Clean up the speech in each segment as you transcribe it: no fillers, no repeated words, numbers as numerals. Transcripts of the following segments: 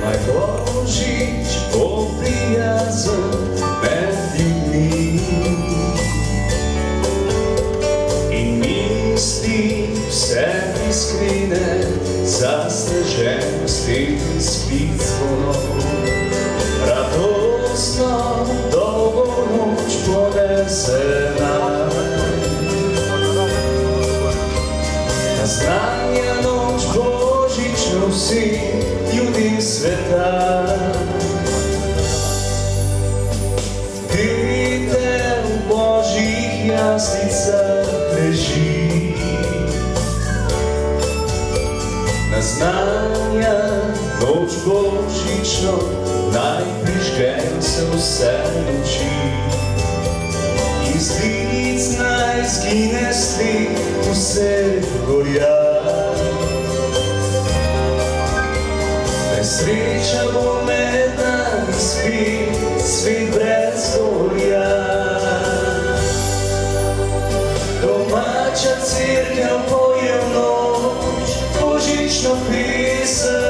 Maj Božič bo prijazen med ljudmi in misli vse iskrene za sneženosti spit zvonov. Radostno dolgo noč ponese nam, ta znanja noč božično vsi ljudem sveta. Vidite v božjih jaslicah leži, naznanja noč božično, naj prižgejo se vse luči. Iz lic naj zgine stik vseh gorja. Naj sreča bo med nami spet, svet brez gorja. Domača cerkev poje v noč božično pesem.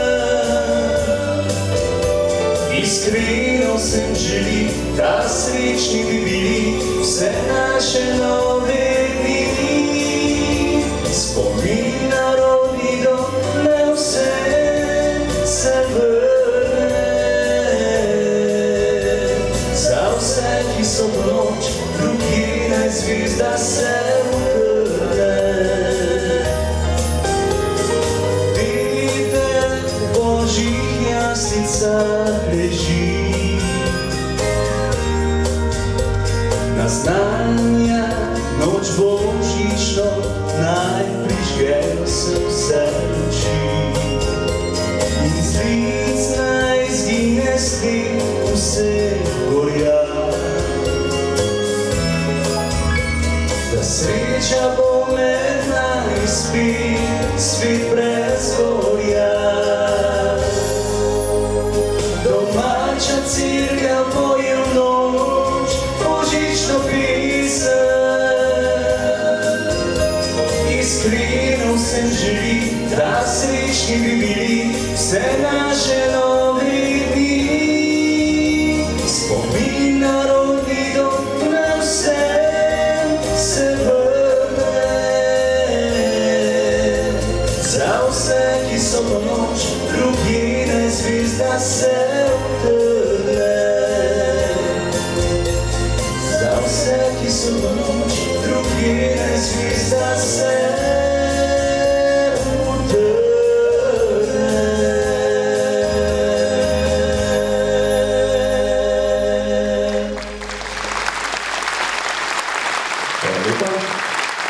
Iskreno sem želi, da srečni bi bili vse naše nove dni. Spomin na rodni dom, ne vse se vrne. Za vse, ki so v noč drugje, naj zvezda se utrne. Vidite v božjih jaslicah leži, naznanja noč božično, naj prižgejo se vse luči. Iz lic naj zgine stik vseh gorja. Da sreča bo med nami spet, svet brez gorja. Domača cerkev poje v noč božično pesem. Iskreno sem želi, da srečni bi bili vse naše nove dni. Spomin na rodni dom, na vse se vrne. Za vse, ki so v noč drugje, naj zvezda se utrne. Za vse, ki so v noč